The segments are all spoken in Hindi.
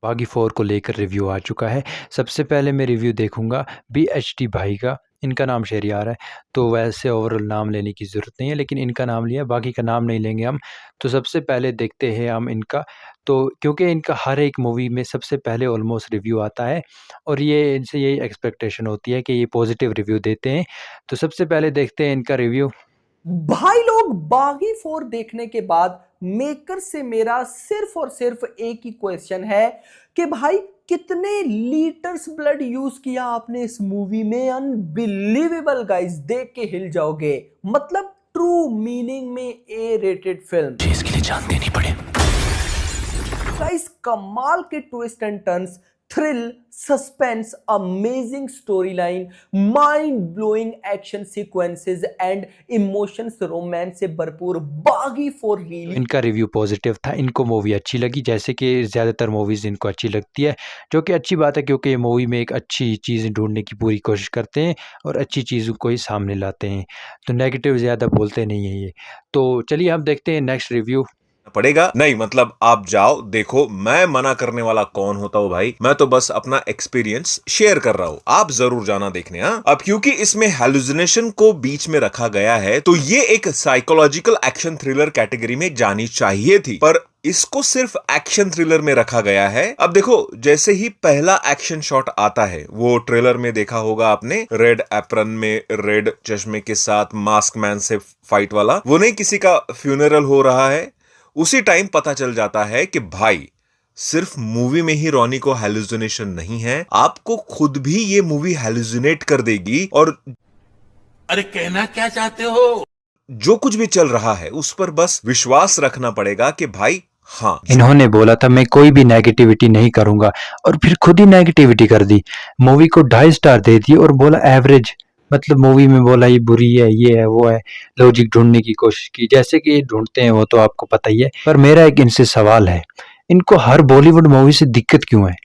बागी 4 को लेकर रिव्यू आ चुका है। सबसे पहले मैं रिव्यू देखूँगा बीएचटी भाई का, इनका नाम शहरियार है, तो वैसे ओवरऑल नाम लेने की ज़रूरत नहीं है, लेकिन इनका नाम लिया, बाकी का नाम नहीं लेंगे हम। तो सबसे पहले देखते हैं हम इनका, तो क्योंकि इनका हर एक मूवी में सबसे पहले ऑलमोस्ट रिव्यू आता है और ये इनसे यही एक्सपेक्टेशन होती है कि ये पॉजिटिव रिव्यू देते हैं। तो सबसे पहले देखते हैं इनका रिव्यू। भाई लोग, बागी 4 देखने के बाद मेकर से मेरा सिर्फ और सिर्फ एक ही क्वेश्चन है कि भाई कितने लीटर्स ब्लड यूज किया आपने इस मूवी में। अनबिलीवेबल गाइस, देख के हिल जाओगे। मतलब ट्रू मीनिंग में ए रेटेड फिल्म। इसके लिए जान देनी पड़े। गाइस, कमाल के twist and turns, thrill, suspense, amazing story line, mind blowing action sequences and emotions, romance से भरपूर बागी 4 रियली। इनका रिव्यू पॉजिटिव था, इनको मूवी अच्छी लगी, जैसे कि ज़्यादातर मूवीज़ इनको अच्छी लगती है, जो कि अच्छी बात है क्योंकि ये मूवी में एक अच्छी चीज़ ढूंढने की पूरी कोशिश करते हैं और अच्छी चीज़ों को ही सामने लाते हैं। तो नेगेटिव ज़्यादा बोलते नहीं हैं ये। तो चलिए हम देखते हैं नेक्स्ट रिव्यू। पड़ेगा नहीं, मतलब आप जाओ देखो, मैं मना करने वाला कौन होता हूँ भाई। मैं तो बस अपना एक्सपीरियंस शेयर कर रहा हूँ, आप जरूर जाना देखने। हाँ, अब क्योंकि इसमें हेलुसिनेशन को बीच में रखा गया है तो ये एक साइकोलॉजिकल एक्शन थ्रिलर कैटेगरी में जानी चाहिए थी, पर इसको सिर्फ एक्शन थ्रिलर में रखा गया है। अब देखो, जैसे ही पहला एक्शन शॉट आता है, वो ट्रेलर में देखा होगा आपने, रेड एप्रन में, रेड चश्मे के साथ मास्क मैन से फाइट वाला, वो नहीं, किसी का फ्यूनरल हो रहा है। उसी टाइम पता चल जाता है कि भाई सिर्फ मूवी में ही रॉनी को हेलुसिनेशन नहीं है, आपको खुद भी ये मूवी हेलुसिनेट कर देगी। और अरे कहना क्या चाहते हो? जो कुछ भी चल रहा है उस पर बस विश्वास रखना पड़ेगा कि भाई हाँ। इन्होंने बोला था मैं कोई भी नेगेटिविटी नहीं करूंगा और फिर खुद ही नेगेटिविटी कर दी। मूवी को 2.5 स्टार दे दिए और बोला एवरेज। मतलब मूवी में बोला ये बुरी है, ये है, वो है, लॉजिक ढूंढने की कोशिश की, जैसे कि ये ढूंढते हैं वो तो आपको पता ही है। पर मेरा एक इनसे सवाल है, इनको हर बॉलीवुड मूवी से दिक्कत क्यों है?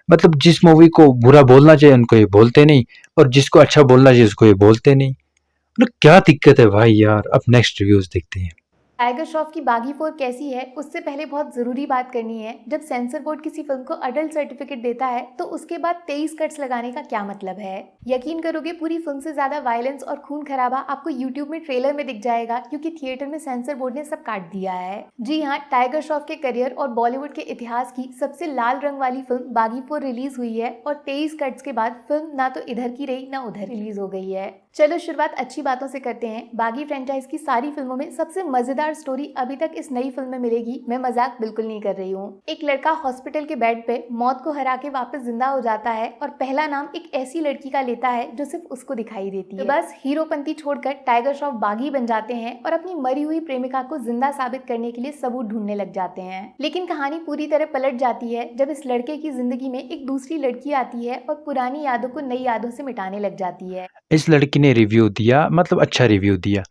मतलब जिस मूवी को बुरा बोलना चाहिए उनको ये बोलते नहीं, और जिसको अच्छा बोलना चाहिए उसको ये बोलते नहीं। मतलब क्या दिक्कत है भाई यार। अब नेक्स्ट रिव्यूज देखते हैं। टाइगर श्रॉफ की बागी 4 कैसी है, उससे पहले बहुत ज़रूरी बात करनी है। जब सेंसर बोर्ड किसी फिल्म को अडल्ट सर्टिफिकेट देता है तो उसके बाद 23 कट्स लगाने का क्या मतलब है? यकीन करोगे, पूरी फिल्म से ज़्यादा वायलेंस और खून खराबा आपको यूट्यूब में ट्रेलर में दिख जाएगा, क्योंकि थिएटर में सेंसर बोर्ड ने सब काट दिया है। जी हाँ, टाइगर श्रॉफ के करियर और बॉलीवुड के इतिहास की सबसे लाल रंग वाली फिल्म बागी 4 रिलीज हुई है और 23 कट्स के बाद फिल्म ना तो इधर की रही ना उधर रिलीज हो गई है। चलो शुरुआत अच्छी बातों से करते हैं। बागी फ्रेंचाइज की सारी फिल्मों में सबसे मजेदार स्टोरी अभी तक इस नई फिल्म में मिलेगी। मैं मजाक बिल्कुल नहीं कर रही हूँ। एक लड़का हॉस्पिटल के बेड पे मौत को हरा के वापस जिंदा हो जाता है और पहला नाम एक ऐसी लड़की का लेता है जो सिर्फ उसको दिखाई देती है। तो बस हीरोपंती छोड़कर टाइगर श्रॉफ बागी बन जाते हैं और अपनी मरी हुई प्रेमिका को जिंदा साबित करने के लिए सबूत ढूंढने लग जाते हैं। लेकिन कहानी पूरी तरह पलट जाती है जब इस लड़के की जिंदगी में एक दूसरी लड़की आती है और पुरानी यादों को नई यादों से मिटाने लग जाती है। इस लड़की ने रिव्यू दिया, मतलब अच्छा रिव्यू दिया।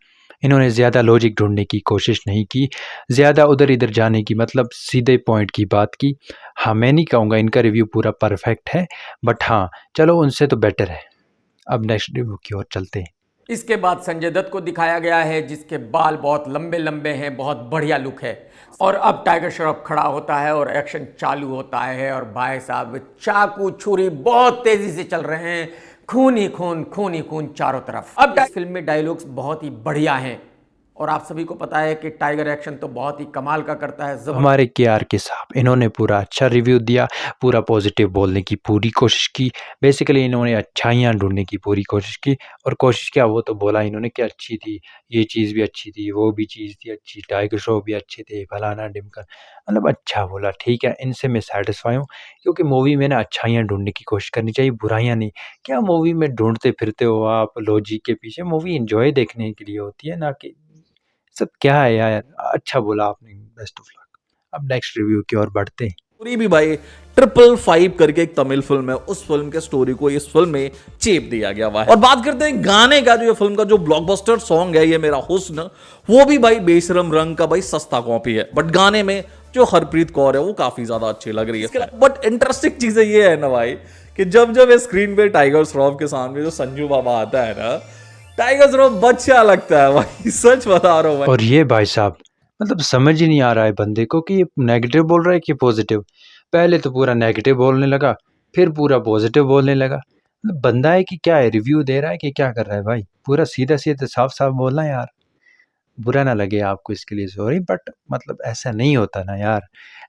इन्होंने ज़्यादा लॉजिक ढूंढने की कोशिश नहीं की, ज़्यादा उधर इधर जाने की, मतलब सीधे पॉइंट की बात की। हाँ, मैं नहीं कहूँगा इनका रिव्यू पूरा परफेक्ट है, बट हाँ चलो उनसे तो बेटर है। अब नेक्स्ट रिव्यू की ओर चलते हैं। इसके बाद संजय दत्त को दिखाया गया है, जिसके बाल बहुत लंबे लंबे हैं, बहुत बढ़िया लुक है। और अब टाइगर श्रॉफ खड़ा होता है और एक्शन चालू होता है और भाई साहब चाकू छुरी बहुत तेजी से चल रहे हैं, खून ही खून, खून ही खून चारों तरफ। अब इस फिल्म में डायलॉग्स बहुत ही बढ़िया हैं और आप सभी को पता है कि टाइगर एक्शन तो बहुत ही कमाल का करता है। हमारे केआर के साहब, इन्होंने पूरा अच्छा रिव्यू दिया, पूरा पॉजिटिव बोलने की पूरी कोशिश की। बेसिकली इन्होंने अच्छाइयाँ ढूंढने की पूरी कोशिश की, और कोशिश क्या, वो तो बोला इन्होंने कि अच्छी थी, ये चीज़ भी अच्छी थी, वो भी चीज़ थी अच्छी, टाइगर श्रॉफ भी अच्छे थे, फलाना ढिमका, मतलब अच्छा बोला। ठीक है, इनसे मैं सेटिस्फाई हूँ, क्योंकि मूवी में ना अच्छाइयाँ ढूंढने की कोशिश करनी चाहिए, बुराइयाँ नहीं। क्या मूवी में ढूंढते फिरते हो आप लॉजिक के पीछे? मूवी एंजॉय देखने के लिए होती है, ना कि सब क्या है यार। अच्छा बोला आपने, बेस्ट ऑफ लक। अब नेक्स्ट रिव्यू की ओर बढ़ते हैं। स्टोरी भी भाई 555 करके एक तमिल फिल्म है, उस फिल्म के स्टोरी को इस फिल्म में चेप दिया गया हुआ है। और बात करते हैं गाने का, जो ये फिल्म का जो ब्लॉकबस्टर सॉन्ग है, ये मेरा हुस्न, वो भी भाई बेशरम रंग का भाई सस्ता कॉपी है, बट गाने में जो हरप्रीत कौर है वो काफी ज्यादा अच्छी लग रही है। बट इंटरेस्टिंग चीजें ये है ना भाई, कि जब जब स्क्रीन पे टाइगर श्रॉफ के सामने जो संजू बाबा आता है ना, टाइगर श्रॉफ बच्चा लगता है भाई, सच बता रहा हूँ भाई। और ये भाई साहब, मतलब समझ ही नहीं आ रहा है बंदे को कि ये नेगेटिव बोल रहा है कि पॉजिटिव। पहले तो पूरा नेगेटिव बोलने लगा, फिर पूरा पॉजिटिव बोलने लगा। मतलब बंदा है कि क्या है, रिव्यू दे रहा है कि क्या कर रहा है भाई? पूरा सीधा-सीधा साफ-साफ बोलना यार। बुरा ना लगे आपको इसके लिए सॉरी, बट मतलब ऐसा नहीं होता ना यार।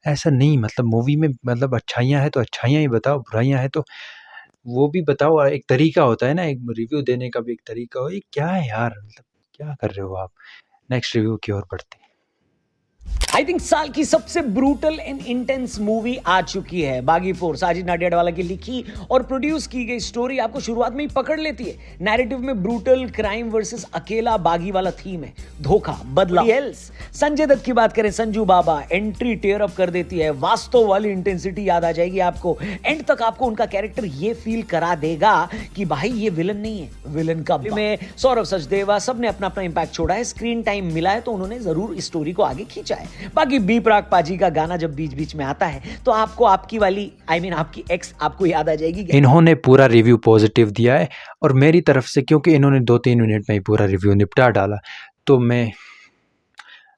ऐसा नहीं, मतलब मूवी में मतलब अच्छाइयाँ हैं तो अच्छाइयाँ ही बताओ, बुराइयाँ हैं तो वो भी बताओ। एक तरीका होता है ना, एक रिव्यू देने का भी एक तरीका हो। ये क्या है यार, मतलब क्या कर रहे हो आप? नेक्स्ट रिव्यू की ओर बढ़ते हैं। आई थिंक साल की सबसे ब्रूटल एंड इंटेंस मूवी आ चुकी है बागी 4। साजिद नाडियाडवाला की लिखी और प्रोड्यूस की गई स्टोरी आपको शुरुआत में ही पकड़ लेती है। नैरेटिव में ब्रूटल क्राइम वर्सेस अकेला बागी वाला थीम है, धोखा, बदला, एल्स। संजय दत्त की बात करें, संजू बाबा एंट्री टेयर अप कर देती है, वास्तव वाली इंटेंसिटी याद आ जाएगी आपको। एंड तक आपको उनका कैरेक्टर ये फील करा देगा कि भाई ये विलन नहीं है, विलन का में सौरभ सचदेवा सबने अपना अपना इंपैक्ट छोड़ा है। स्क्रीन टाइम मिला है तो उन्होंने जरूर इस स्टोरी को आगे खींचा है। बाकी बी प्राक पाजी का गाना जब बीच बीच में आता है तो आपको आपकी वाली आपकी एक्स आपको याद आ जाएगी। इन्होंने पूरा रिव्यू पॉजिटिव दिया है और मेरी तरफ से, क्योंकि इन्होंने 2-3 मिनट में ही पूरा रिव्यू निपटा डाला, तो मैं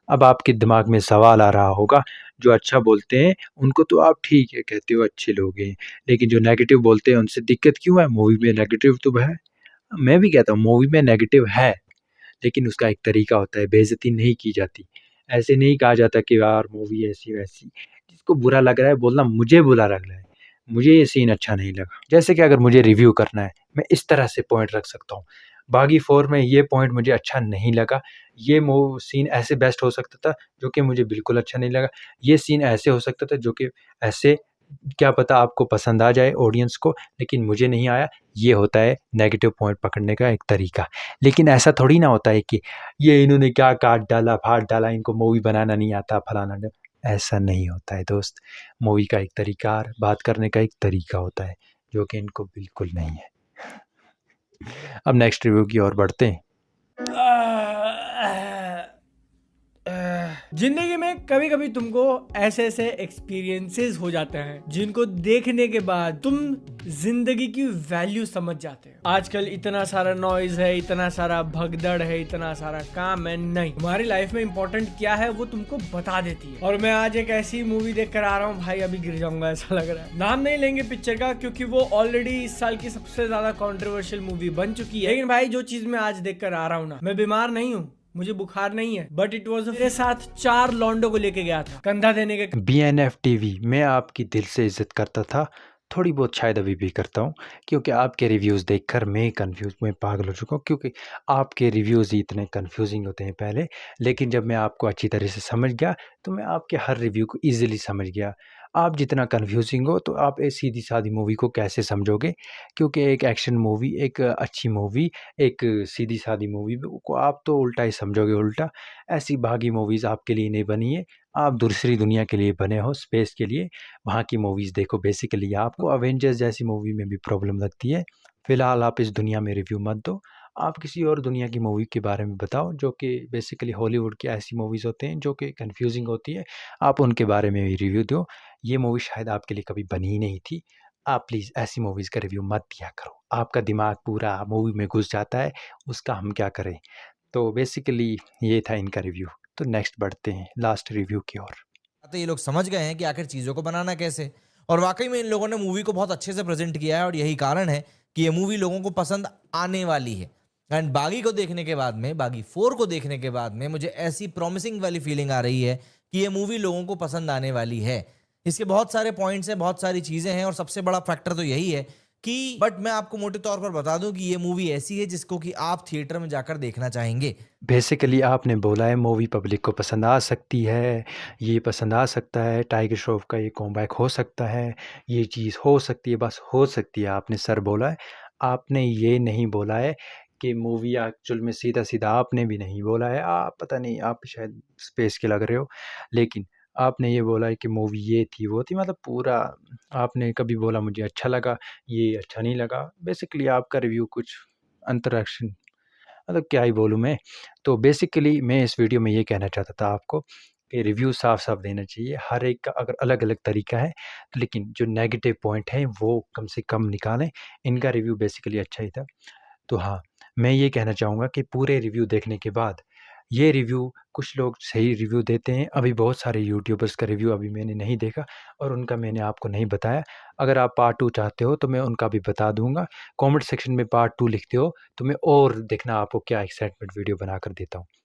अब आपके दिमाग में सवाल आ रहा होगा, जो अच्छा बोलते हैं उनको तो आप ठीक है कहते हो, अच्छे लोग हैं, लेकिन जो नेगेटिव बोलते हैं उनसे दिक्कत क्यों है? मूवी में नेगेटिव तो है। मैं भी कहता हूँ मूवी में नेगेटिव है, लेकिन उसका एक तरीका होता है, बेइज्जती नहीं की जाती। ऐसे नहीं कहा जाता कि यार मूवी ऐसी-वैसी। जिसको बुरा लग रहा है बोलना मुझे बुरा लग रहा है, मुझे ये सीन अच्छा नहीं लगा। जैसे कि अगर मुझे रिव्यू करना है, मैं इस तरह से पॉइंट रख सकता हूँ। बागी 4 में ये पॉइंट मुझे अच्छा नहीं लगा, ये सीन ऐसे बेस्ट हो सकता था जो कि मुझे बिल्कुल अच्छा नहीं लगा। ये सीन ऐसे हो सकता था जो कि ऐसे, क्या पता आपको पसंद आ जाए ऑडियंस को, लेकिन मुझे नहीं आया। ये होता है नेगेटिव पॉइंट पकड़ने का एक तरीका। लेकिन ऐसा थोड़ी ना होता है कि ये इन्होंने क्या काट डाला, फाड़ डाला, इनको मूवी बनाना नहीं आता, फलाना ढिम ऐसा नहीं होता है दोस्त। मूवी का एक तरीका और बात करने का एक तरीका होता है, जो कि इनको बिल्कुल नहीं है। अब नेक्स्ट रिव्यू की ओर बढ़ते हैं। जिंदगी में कभी कभी तुमको ऐसे ऐसे एक्सपीरियंसेस हो जाते हैं जिनको देखने के बाद तुम जिंदगी की वैल्यू समझ जाते हो। आजकल इतना सारा नॉइज है, इतना सारा भगदड़ है, इतना सारा काम है, नहीं, तुम्हारी लाइफ में इंपॉर्टेंट क्या है वो तुमको बता देती है। और मैं आज एक ऐसी मूवी देख कर आ रहा हूँ भाई, अभी गिर जाऊंगा ऐसा लग रहा है। नाम नहीं लेंगे पिक्चर का क्योंकि वो ऑलरेडी इस साल की सबसे ज्यादा कॉन्ट्रोवर्शियल मूवी बन चुकी है। लेकिन भाई जो चीज मैं आज देख कर आ रहा हूँ ना, मैं बीमार नहीं हूँ, मुझे बुखार नहीं है, बट इट वॉज मेरे साथ 4 लॉन्डो को लेके गया था कंधा देने के। BNF टीवी, मैं आपकी दिल से इज्जत करता था, थोड़ी बहुत शायद अभी भी करता हूँ, क्योंकि आपके रिव्यूज़ देखकर मैं कंफ्यूज, मैं पागल हो चुका हूँ, क्योंकि आपके रिव्यूज़ ही इतने कंफ्यूजिंग होते हैं पहले, लेकिन जब मैं आपको अच्छी तरह से समझ गया तो मैं आपके हर रिव्यू को इजीली समझ गया। आप जितना कंफ्यूजिंग हो तो आप एक सीधी सादी मूवी को कैसे समझोगे? क्योंकि एक एक्शन मूवी, एक अच्छी मूवी, एक सीधी सादी मूवी को आप तो उल्टा ही समझोगे, उल्टा। ऐसी भागी मूवीज़ आपके लिए नहीं बनी है, आप दूसरी दुनिया के लिए बने हो, स्पेस के लिए। वहाँ की मूवीज़ देखो। बेसिकली आपको अवेंजर्स जैसी मूवी में भी प्रॉब्लम लगती है। फ़िलहाल आप इस दुनिया में रिव्यू मत दो, आप किसी और दुनिया की मूवी के बारे में बताओ, जो कि बेसिकली हॉलीवुड की ऐसी मूवीज़ होते हैं जो कि कन्फ्यूजिंग होती है, आप उनके बारे में भी रिव्यू दो। ये मूवी शायद आपके लिए कभी बनी ही नहीं थी। आप प्लीज़ ऐसी मूवीज़ का रिव्यू मत दिया करो, आपका दिमाग पूरा मूवी में घुस जाता है, उसका हम क्या करें? तो बेसिकली ये था इनका रिव्यू। तो नेक्स्ट बढ़ते हैं लास्ट रिव्यू की ओर। तो ये लोग समझ गए हैं कि आखिर चीज़ों को बनाना कैसे, और वाकई में इन लोगों ने मूवी को बहुत अच्छे से प्रेजेंट किया है, और यही कारण है कि ये मूवी लोगों को पसंद आने वाली है। एंड बागी को देखने के बाद में, बागी 4 को देखने के बाद में मुझे ऐसी प्रॉमिसिंग वाली फीलिंग आ रही है कि ये मूवी लोगों को पसंद आने वाली है। इसके बहुत सारे पॉइंट्स हैं, बहुत सारी चीज़ें हैं, और सबसे बड़ा फैक्टर तो यही है कि, बट मैं आपको मोटे तौर पर बता दूं कि ये मूवी ऐसी है जिसको कि आप थिएटर में जाकर देखना चाहेंगे। बेसिकली आपने बोला है मूवी पब्लिक को पसंद आ सकती है, ये पसंद आ सकता है, टाइगर श्रॉफ का ये कॉमबैक हो सकता है, ये चीज़ हो सकती है, बस हो सकती है, आपने सर बोला है। आपने ये नहीं बोला है कि मूवी एक्चुअल में, सीधा-सीधा आपने भी नहीं बोला है। आप पता नहीं, आप शायद स्पेस के लग रहे हो, लेकिन आपने ये बोला है कि मूवी ये थी, वो थी, मतलब पूरा आपने कभी बोला मुझे अच्छा लगा, ये अच्छा नहीं लगा। बेसिकली आपका रिव्यू कुछ अंतरिक्ष, मतलब क्या ही बोलूँ मैं। तो बेसिकली मैं इस वीडियो में ये कहना चाहता था आपको कि रिव्यू साफ-साफ देना चाहिए। हर एक का अगर अलग-अलग तरीका है, तो लेकिन जो नेगेटिव पॉइंट हैं वो कम से कम निकालें। इनका रिव्यू बेसिकली अच्छा ही था। तो हाँ, मैं ये कहना चाहूँगा कि पूरे रिव्यू देखने के बाद ये रिव्यू कुछ लोग सही रिव्यू देते हैं, अभी बहुत सारे यूट्यूबर्स का रिव्यू अभी मैंने नहीं देखा और उनका मैंने आपको नहीं बताया। अगर आप पार्ट 2 चाहते हो तो मैं उनका भी बता दूँगा। कमेंट सेक्शन में पार्ट 2 लिखते हो तो मैं और देखना आपको क्या एक्साइटमेंट वीडियो बनाकर देता हूँ।